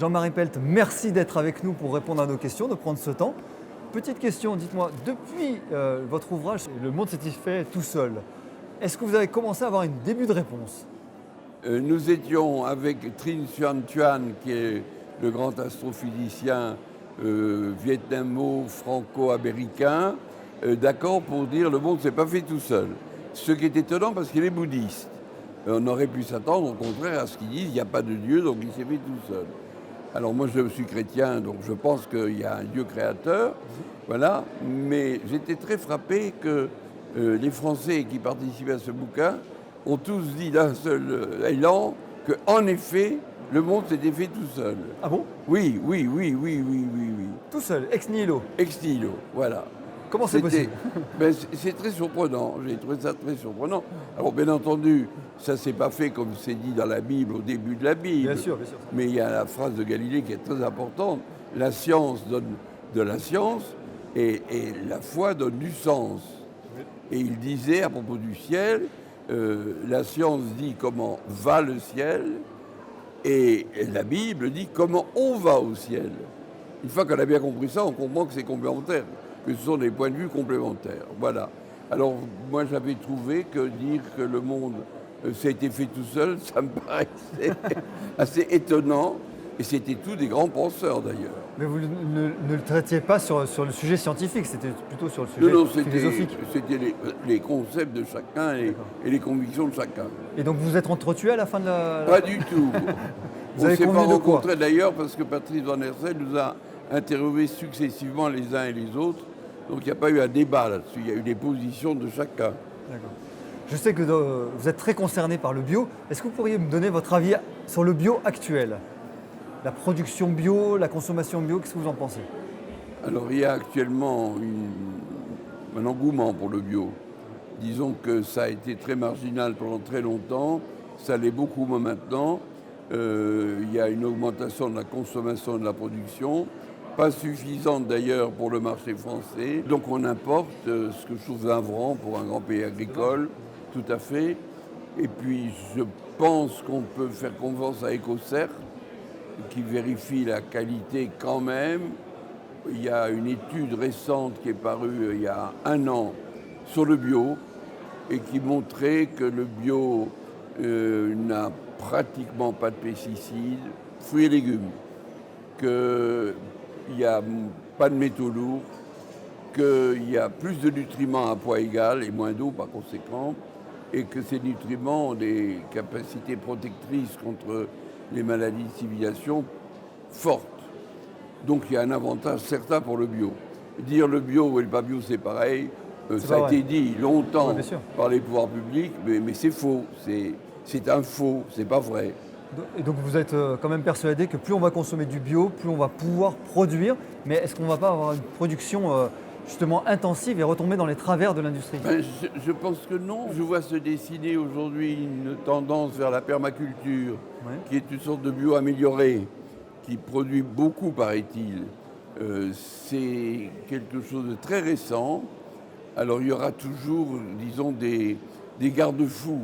Jean-Marie Pelt, merci d'être avec nous pour répondre à nos questions, de prendre ce temps. Petite question, dites-moi, depuis votre ouvrage « Le monde s'est-il fait tout seul », est-ce que vous avez commencé à avoir un début de réponse? Nous étions avec Trinh Xuan Thuan, qui est le grand astrophysicien vietnamo-franco-américain, d'accord pour dire le monde ne s'est pas fait tout seul. Ce qui est étonnant parce qu'il est bouddhiste. On aurait pu s'attendre au contraire à ce qu'il dise il n'y a pas de Dieu, donc il s'est fait tout seul. Alors moi je suis chrétien, donc je pense qu'il y a un Dieu créateur, voilà. Mais j'étais très frappé que les Français qui participaient à ce bouquin ont tous dit d'un seul élan qu'en effet, le monde s'était fait tout seul. Ah bon? Oui. Tout seul, ex nihilo. Ex nihilo, voilà. Comment c'est possible? C'est très surprenant, j'ai trouvé ça très surprenant. Alors bien entendu, ça ne s'est pas fait comme c'est dit dans la Bible, au début de la Bible. Bien sûr. Mais il y a la phrase de Galilée qui est très importante. La science donne de la science et la foi donne du sens. Et il disait à propos du ciel, la science dit comment va le ciel et la Bible dit comment on va au ciel. Une fois qu'on a bien compris ça, on comprend que c'est complémentaire, que ce sont des points de vue complémentaires. Voilà. Alors moi j'avais trouvé que dire que le monde ça a été fait tout seul, ça me paraissait assez étonnant. Et c'était tous des grands penseurs d'ailleurs. Mais vous ne le traitiez pas sur le sujet scientifique, c'était plutôt sur le sujet philosophique. C'était les concepts de chacun et les convictions de chacun. Et donc vous vous êtes entretués à la fin de la... Pas du tout. Vous avez convenu de quoi? Rencontrés d'ailleurs parce que Patrice Van Hersel nous a interviewés successivement les uns et les autres. Donc il n'y a pas eu un débat là-dessus, il y a eu des positions de chacun. D'accord. Je sais que vous êtes très concerné par le bio. Est-ce que vous pourriez me donner votre avis sur le bio actuel? La production bio, la consommation bio, qu'est-ce que vous en pensez? Alors il y a actuellement un engouement pour le bio. Disons que ça a été très marginal pendant très longtemps, ça l'est beaucoup moins maintenant. Il y a une augmentation de la consommation et de la production, pas suffisante d'ailleurs pour le marché français. Donc on importe ce que je trouve navrant pour un grand pays agricole, tout à fait. Et puis je pense qu'on peut faire confiance à EcoCert, qui vérifie la qualité quand même. Il y a une étude récente qui est parue il y a 1 an sur le bio et qui montrait que le bio n'a pratiquement pas de pesticides, fruits et légumes, qu'il n'y a pas de métaux lourds, qu'il y a plus de nutriments à poids égal et moins d'eau par conséquent, et que ces nutriments ont des capacités protectrices contre les maladies de civilisation fortes. Donc il y a un avantage certain pour le bio. Dire le bio et le pas bio c'est pareil, ça a été dit longtemps par les pouvoirs publics, mais c'est faux, c'est un faux, c'est pas vrai. Et donc vous êtes quand même persuadé que plus on va consommer du bio, plus on va pouvoir produire, mais est-ce qu'on ne va pas avoir une production justement intensive et retomber dans les travers de l'industrie? Je pense que non. Je vois se dessiner aujourd'hui une tendance vers la permaculture, qui est une sorte de bio amélioré, qui produit beaucoup, paraît-il. C'est quelque chose de très récent. Alors il y aura toujours, disons, des garde-fous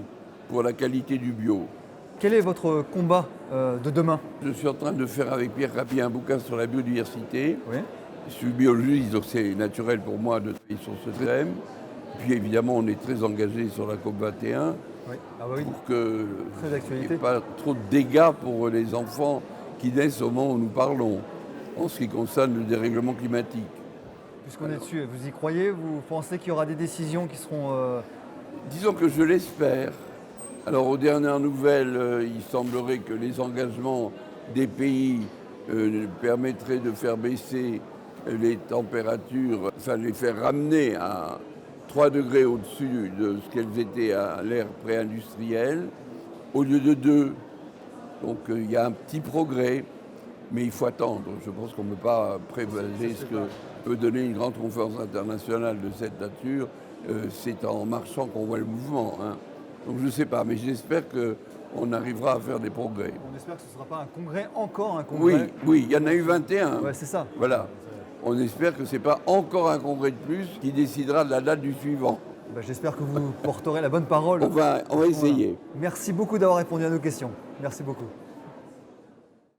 pour la qualité du bio. Quel est votre combat de demain? Je suis en train de faire avec Pierre Rappi un bouquin sur la biodiversité. Oui. Je suis biologiste, donc c'est naturel pour moi de travailler sur ce thème. Puis évidemment, on est très engagé sur la COP21 pour qu'il n'y ait pas trop de dégâts pour les enfants qui naissent au moment où nous parlons, en ce qui concerne le dérèglement climatique. Puisqu'on est dessus, vous y croyez? Vous pensez qu'il y aura des décisions qui seront... Disons que je l'espère. Alors aux dernières nouvelles, il semblerait que les engagements des pays permettraient de faire baisser les températures, enfin les faire ramener à 3 degrés au-dessus de ce qu'elles étaient à l'ère pré-industrielle, au lieu de 2. Donc il y a un petit progrès, mais il faut attendre. Je pense qu'on ne peut pas prévager ce que peut donner une grande conférence internationale de cette nature. C'est en marchant qu'on voit le mouvement. Hein. Donc je ne sais pas, mais j'espère qu'on arrivera à faire des progrès. On espère que ce ne sera pas un congrès, encore un congrès. Oui, il y en a eu 21. Ouais, c'est ça. Voilà. On espère que ce n'est pas encore un congrès de plus qui décidera de la date du suivant. J'espère que vous porterez la bonne parole. On va essayer. Merci beaucoup d'avoir répondu à nos questions. Merci beaucoup.